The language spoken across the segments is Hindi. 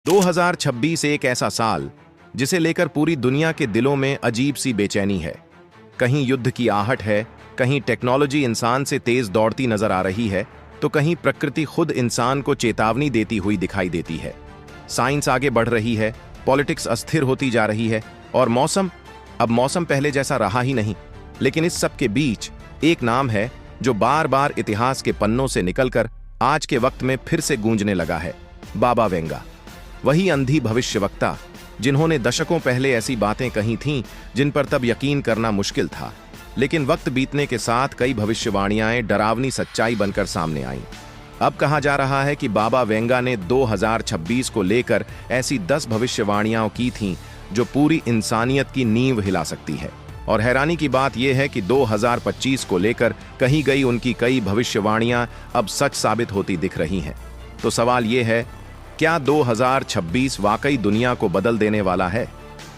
2026 एक ऐसा साल जिसे लेकर पूरी दुनिया के दिलों में अजीब सी बेचैनी है। कहीं युद्ध की आहट है, कहीं टेक्नोलॉजी इंसान से तेज दौड़ती नजर आ रही है, तो कहीं प्रकृति खुद इंसान को चेतावनी देती हुई दिखाई देती है। साइंस आगे बढ़ रही है, पॉलिटिक्स अस्थिर होती जा रही है और मौसम पहले जैसा रहा ही नहीं। लेकिन इस सब के बीच एक नाम है जो बार बार इतिहास के पन्नों से निकलकर आज के वक्त में फिर से गूंजने लगा है। बाबा वेंगा, वही अंधी भविष्यवक्ता जिन्होंने दशकों पहले ऐसी बातें कही थीं जिन पर तब यकीन करना मुश्किल था। लेकिन वक्त बीतने के साथ कई भविष्यवाणियां डरावनी सच्चाई बनकर सामने आईं। अब कहा जा रहा है कि बाबा वेंगा ने 2026 को लेकर ऐसी 10 भविष्यवाणियां की थीं जो पूरी इंसानियत की नींव हिला सकती है। और हैरानी की बात यह है कि 2025 को लेकर कही गई उनकी कई भविष्यवाणियां अब सच साबित होती दिख रही हैं। तो सवाल यह है, क्या 2026 वाकई दुनिया को बदल देने वाला है?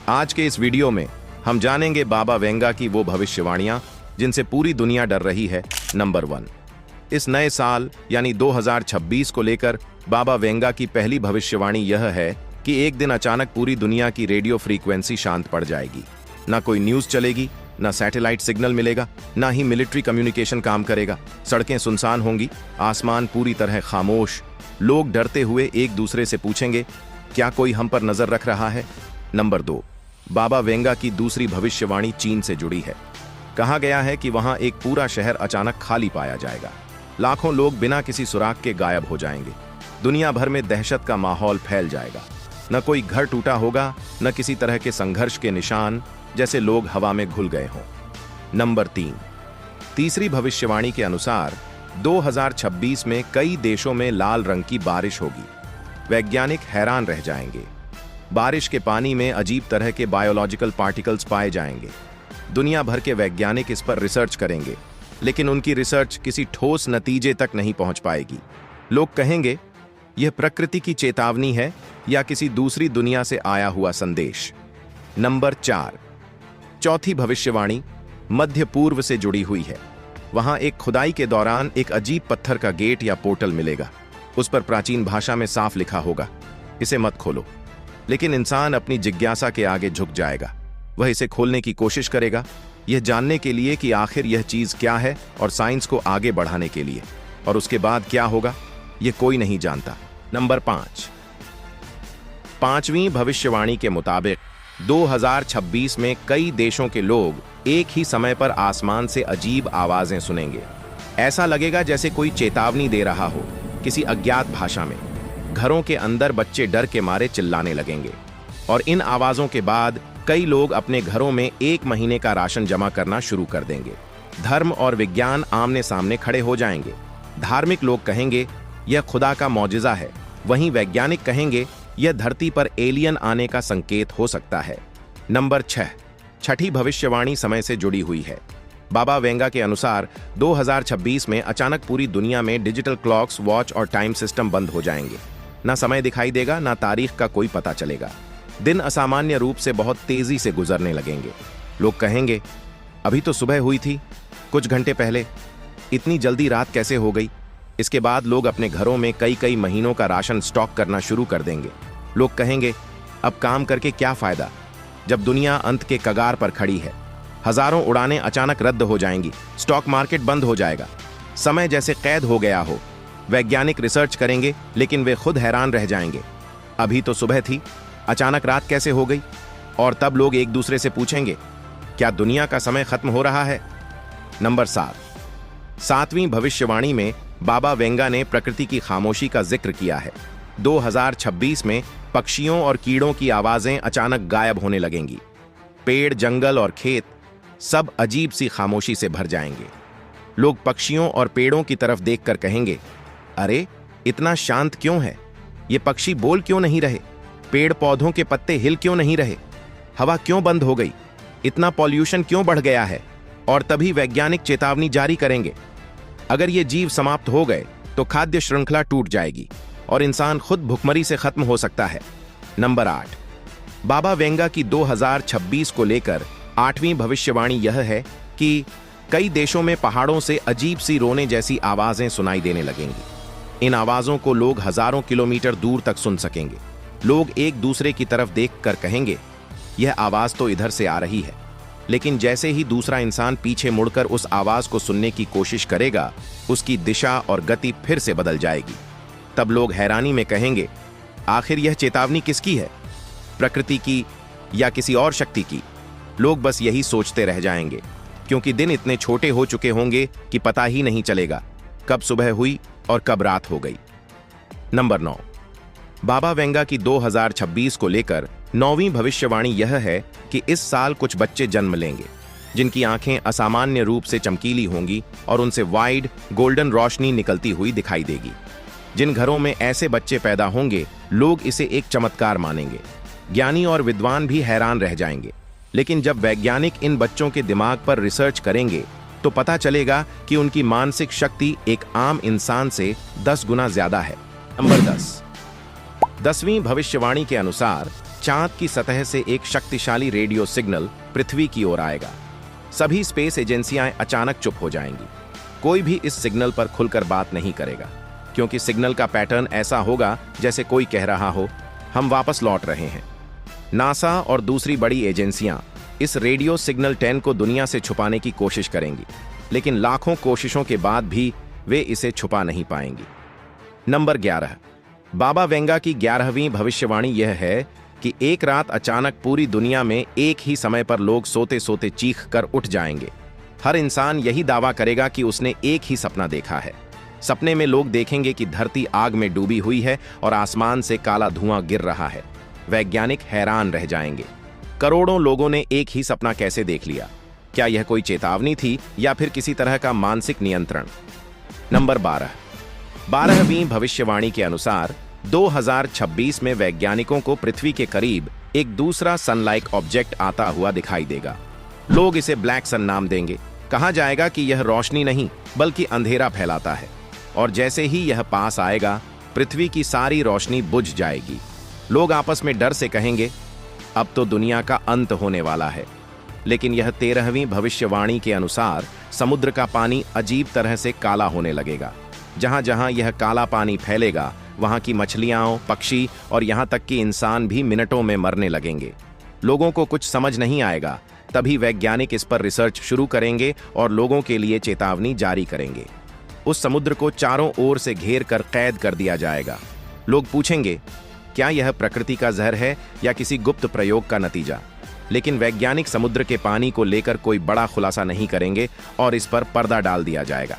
आज के इस वीडियो में हम जानेंगे बाबा वेंगा की वो भविष्यवाणियां जिनसे पूरी दुनिया डर रही है। नंबर 1, इस नए साल यानी 2026 को लेकर बाबा वेंगा की पहली भविष्यवाणी यह है कि एक दिन अचानक पूरी दुनिया की रेडियो फ्रीक्वेंसी शांत पड़ जाएगी। ना कोई न्यूज चलेगी, ना सैटेलाइट सिग्नल मिलेगा, ना ही मिलिट्री कम्युनिकेशन काम करेगा। सड़कें सुनसान होंगी, आसमान पूरी तरह खामोश। लोग डरते हुए एक दूसरे से पूछेंगे, क्या कोई हम पर नजर रख रहा है? नंबर 2, बाबा वेंगा की दूसरी भविष्यवाणी चीन से जुड़ी है। कहा गया है कि वहां एक पूरा शहर अचानक खाली पाया जाएगा। लाखों लोग बिना किसी सुराग के गायब हो जाएंगे। दुनिया भर में दहशत का माहौल फैल जाएगा। न कोई घर टूटा होगा, न किसी तरह के संघर्ष के निशान, जैसे लोग हवा में घुल गए हों। नंबर 3, तीसरी भविष्यवाणी के अनुसार 2026 में कई देशों में लाल रंग की बारिश होगी। वैज्ञानिक हैरान रह जाएंगे। बारिश के पानी में अजीब तरह के बायोलॉजिकल पार्टिकल्स पाए जाएंगे। दुनिया भर के वैज्ञानिक इस पर रिसर्च करेंगे, लेकिन उनकी रिसर्च किसी ठोस नतीजे तक नहीं पहुंच पाएगी। लोग कहेंगे, यह प्रकृति की चेतावनी है या किसी दूसरी दुनिया से आया हुआ संदेश। नंबर 4, चौथी भविष्यवाणी मध्य पूर्व से जुड़ी हुई है। वहां एक खुदाई के दौरान एक अजीब पत्थर का गेट या पोर्टल मिलेगा। उस पर प्राचीन भाषा में साफ लिखा होगा, इसे मत खोलो। लेकिन इंसान अपनी जिज्ञासा के आगे झुक जाएगा। वह इसे खोलने की कोशिश करेगा, यह जानने के लिए कि आखिर यह चीज क्या है और साइंस को आगे बढ़ाने के लिए। और उसके बाद क्या होगा, यह कोई नहीं जानता। नंबर 5, पांचवीं भविष्यवाणी के मुताबिक 2026 में कई देशों के लोग एक ही समय पर आसमान से अजीब आवाजें सुनेंगे। ऐसा लगेगा जैसे कोई चेतावनी दे रहा हो, किसी अज्ञात भाषा में। घरों के अंदर बच्चे डर के मारे चिल्लाने लगेंगे। और इन आवाजों के बाद कई लोग अपने घरों में 1 महीने का राशन जमा करना शुरू कर देंगे। धर्म और विज्ञान आमने सामने खड़े हो जाएंगे। धार्मिक लोग कहेंगे, यह खुदा का मौजिजा है। वहीं वैज्ञानिक कहेंगे, यह धरती पर एलियन आने का संकेत हो सकता है। नंबर 6, छठी भविष्यवाणी समय से जुड़ी हुई है। बाबा वेंगा के अनुसार 2026 में अचानक पूरी दुनिया में डिजिटल क्लॉक्स, वॉच और टाइम सिस्टम बंद हो जाएंगे। ना समय दिखाई देगा, ना तारीख का कोई पता चलेगा। दिन असामान्य रूप से बहुत तेजी से गुजरने लगेंगे। लोग कहेंगे, अभी तो सुबह हुई थी, कुछ घंटे पहले इतनी जल्दी रात कैसे हो गई? इसके बाद लोग अपने घरों में कई महीनों का राशन स्टॉक करना शुरू कर देंगे। लोग कहेंगे, अब काम करके क्या फायदा जब दुनिया अंत के कगार पर खड़ी है। हजारों उड़ानें अचानक रद्द हो जाएंगी, स्टॉक मार्केट बंद हो जाएगा, समय जैसे कैद हो गया हो। वैज्ञानिक रिसर्च करेंगे, लेकिन वे खुद हैरान रह जाएंगे। अभी तो सुबह थी, अचानक रात कैसे हो गई? और तब लोग एक दूसरे से पूछेंगे, क्या दुनिया का समय खत्म हो रहा है? नंबर 7, सातवीं भविष्यवाणी में बाबा वेंगा ने प्रकृति की खामोशी का जिक्र किया है। 2026 में पक्षियों और कीड़ों की आवाजें अचानक गायब होने लगेंगी। पेड़, जंगल और खेत सब अजीब सी खामोशी से भर जाएंगे। लोग पक्षियों और पेड़ों की तरफ देखकर कहेंगे, अरे इतना शांत क्यों है? ये पक्षी बोल क्यों नहीं रहे? पेड़ पौधों के पत्ते हिल क्यों नहीं रहे? हवा क्यों बंद हो गई? इतना पॉल्यूशन क्यों बढ़ गया है? और तभी वैज्ञानिक चेतावनी जारी करेंगे, अगर ये जीव समाप्त हो गए तो खाद्य श्रृंखला टूट जाएगी और इंसान खुद भुखमरी से खत्म हो सकता है। नंबर 8, बाबा वेंगा की 2026 को लेकर 8वीं भविष्यवाणी यह है कि कई देशों में पहाड़ों से अजीब सी रोने जैसी आवाजें सुनाई देने लगेंगी। इन आवाजों को लोग हजारों किलोमीटर दूर तक सुन सकेंगे। लोग एक दूसरे की तरफ देखकर कहेंगे, यह आवाज तो इधर से आ रही है। लेकिन जैसे ही दूसरा इंसान पीछे मुड़कर उस आवाज को सुनने की कोशिश करेगा, उसकी दिशा और गति फिर से बदल जाएगी। तब लोग हैरानी में कहेंगे, आखिर यह चेतावनी किसकी है, प्रकृति की या किसी और शक्ति की? लोग बस यही सोचते रह जाएंगे, क्योंकि दिन इतने छोटे हो चुके होंगे कि पता ही नहीं चलेगा कब सुबह हुई और कब रात हो गई। नंबर 9। बाबा वेंगा की 2026 को लेकर 9वीं भविष्यवाणी यह है कि इस साल कुछ बच्चे जन्म लेंगे जिनकी आंखें असामान्य रूप से चमकीली होंगी और उनसे वाइड गोल्डन रोशनी निकलती हुई दिखाई देगी। जिन घरों में ऐसे बच्चे पैदा होंगे, लोग इसे एक चमत्कार मानेंगे। ज्ञानी और विद्वान भी हैरान रह जाएंगे। लेकिन जब वैज्ञानिक इन बच्चों के दिमाग पर रिसर्च करेंगे तो पता चलेगा कि उनकी मानसिक शक्ति एक आम इंसान से 10 गुना ज्यादा है। नंबर 10। 10वीं भविष्यवाणी के अनुसार चांद की सतह से एक शक्तिशाली रेडियो सिग्नल पृथ्वी की ओर आएगा। सभी स्पेस एजेंसियां अचानक चुप हो जाएंगी। कोई भी इस सिग्नल पर खुलकर बात नहीं करेगा, क्योंकि सिग्नल का पैटर्न ऐसा होगा जैसे कोई कह रहा हो, हम वापस लौट रहे हैं। नासा और दूसरी बड़ी एजेंसियां इस रेडियो सिग्नल 10 को दुनिया से छुपाने की कोशिश करेंगी, लेकिन लाखों कोशिशों के बाद भी वे इसे छुपा नहीं पाएंगी। नंबर 11। बाबा वेंगा की 11वीं भविष्यवाणी यह है कि एक रात अचानक पूरी दुनिया में एक ही समय पर लोग सोते सोते चीख कर उठ जाएंगे। हर इंसान यही दावा करेगा कि उसने एक ही सपना देखा है। सपने में लोग देखेंगे कि धरती आग में डूबी हुई है और आसमान से काला धुआं गिर रहा है। वैज्ञानिक हैरान रह जाएंगे। करोड़ों लोगों ने एक ही सपना कैसे देख लिया? क्या यह कोई चेतावनी थी या फिर किसी तरह का मानसिक नियंत्रण? नंबर 12। 12वीं भविष्यवाणी के अनुसार 2026 में वैज्ञानिकों को पृथ्वी के करीब एक दूसरा सनलाइक ऑब्जेक्ट आता हुआ दिखाई देगा। लोग इसे ब्लैक सन नाम देंगे। कहा जाएगा कि यह रोशनी नहीं बल्कि अंधेरा फैलाता है, और जैसे ही यह पास आएगा, पृथ्वी की सारी रोशनी बुझ जाएगी। लोग आपस में डर से कहेंगे, अब तो दुनिया का अंत होने वाला है। लेकिन यह 13वीं भविष्यवाणी के अनुसार समुद्र का पानी अजीब तरह से काला होने लगेगा। जहां जहां यह काला पानी फैलेगा, वहां की मछलियां, पक्षी और यहां तक कि इंसान भी मिनटों में मरने लगेंगे। लोगों को कुछ समझ नहीं आएगा, तभी वैज्ञानिक इस पर रिसर्च शुरू करेंगे और लोगों के लिए चेतावनी जारी करेंगे। उस समुद्र को चारों ओर से घेर कर कैद कर दिया जाएगा। लोग पूछेंगे, क्या यह प्रकृति का जहर है या किसी गुप्त प्रयोग का नतीजा? लेकिन वैज्ञानिक समुद्र के पानी को लेकर कोई बड़ा खुलासा नहीं करेंगे और इस पर पर्दा डाल दिया जाएगा।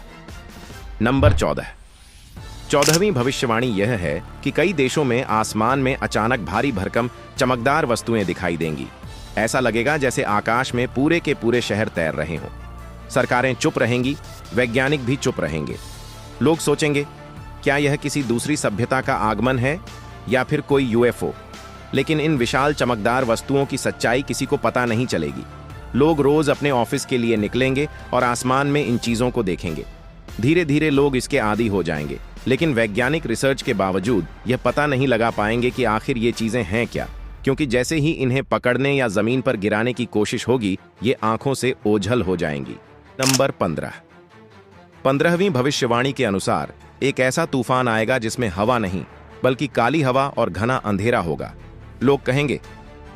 नंबर 14। 14वीं भविष्यवाणी यह है कि कई देशों में आसमान में अचानक भारी भरकम चमकदार वस्तुएं दिखाई देंगी। ऐसा लगेगा जैसे आकाश में पूरे के पूरे शहर तैर रहे हों। सरकारें चुप रहेंगी, वैज्ञानिक भी चुप रहेंगे। लोग सोचेंगे, क्या यह किसी दूसरी सभ्यता का आगमन है या फिर कोई यूएफओ? लेकिन इन विशाल चमकदार वस्तुओं की सच्चाई किसी को पता नहीं चलेगी। लोग रोज अपने ऑफिस के लिए निकलेंगे और आसमान में इन चीजों को देखेंगे। धीरे धीरे लोग इसके आदी हो जाएंगे, लेकिन वैज्ञानिक रिसर्च के बावजूद यह पता नहीं लगा पाएंगे कि आखिर ये चीजें हैं क्या, क्योंकि जैसे ही इन्हें पकड़ने या जमीन पर गिराने की कोशिश होगी, ये आंखों से ओझल हो जाएंगी। नंबर 15। 15वीं भविष्यवाणी के अनुसार एक ऐसा तूफान आएगा जिसमें हवा नहीं बल्कि काली हवा और घना अंधेरा होगा। लोग कहेंगे,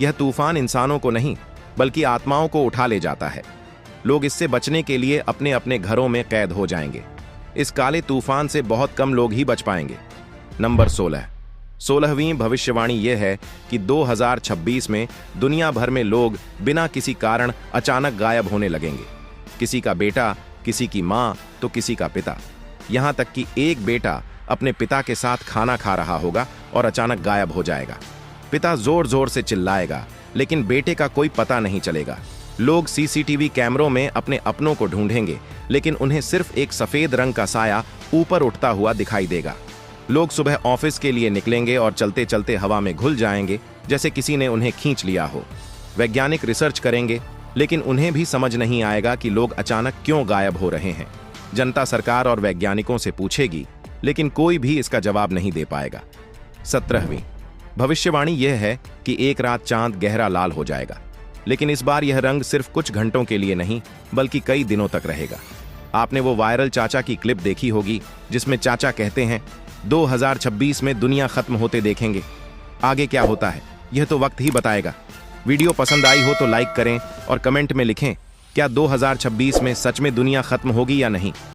यह तूफान इंसानों को नहीं बल्कि आत्माओं को उठा ले जाता है। लोग इससे बचने के लिए अपने अपने घरों में कैद हो जाएंगे। इस काले तूफान से बहुत कम लोग ही बच पाएंगे। नंबर 16। 16वीं भविष्यवाणी यह है कि 2026 में दुनिया भर में लोग बिना किसी कारण अचानक गायब होने लगेंगे। किसी का बेटा, किसी की माँ, तो किसी का पिता। यहाँ तक कि एक बेटा अपने पिता के साथ खाना खा रहा होगा और अचानक गायब हो जाएगा। पिता जोर जोर से चिल्लाएगा, लेकिन बेटे का कोई पता नहीं चलेगा। लोग सीसीटीवी कैमरों में अपने अपनों को ढूंढेंगे, लेकिन उन्हें सिर्फ एक सफेद रंग का साया ऊपर उठता हुआ दिखाई देगा। लोग सुबह ऑफिस के लिए निकलेंगे और चलते चलते हवा में घुल जाएंगे, जैसे किसी ने उन्हें खींच लिया हो। वैज्ञानिक रिसर्च करेंगे, लेकिन उन्हें भी समझ नहीं आएगा कि लोग अचानक क्यों गायब हो रहे हैं। जनता सरकार और वैज्ञानिकों से पूछेगी, लेकिन कोई भी इसका जवाब नहीं दे पाएगा। 17वीं भविष्यवाणी यह है कि एक रात चांद गहरा लाल हो जाएगा, लेकिन इस बार यह रंग सिर्फ कुछ घंटों के लिए नहीं बल्कि कई दिनों तक रहेगा। आपने वो वायरल चाचा की क्लिप देखी होगी जिसमें चाचा कहते हैं, 2026 में दुनिया खत्म होते देखेंगे। आगे क्या होता है यह तो वक्त ही बताएगा। वीडियो पसंद आई हो तो लाइक करें और कमेंट में लिखें क्या 2026 में सच में दुनिया खत्म होगी या नहीं।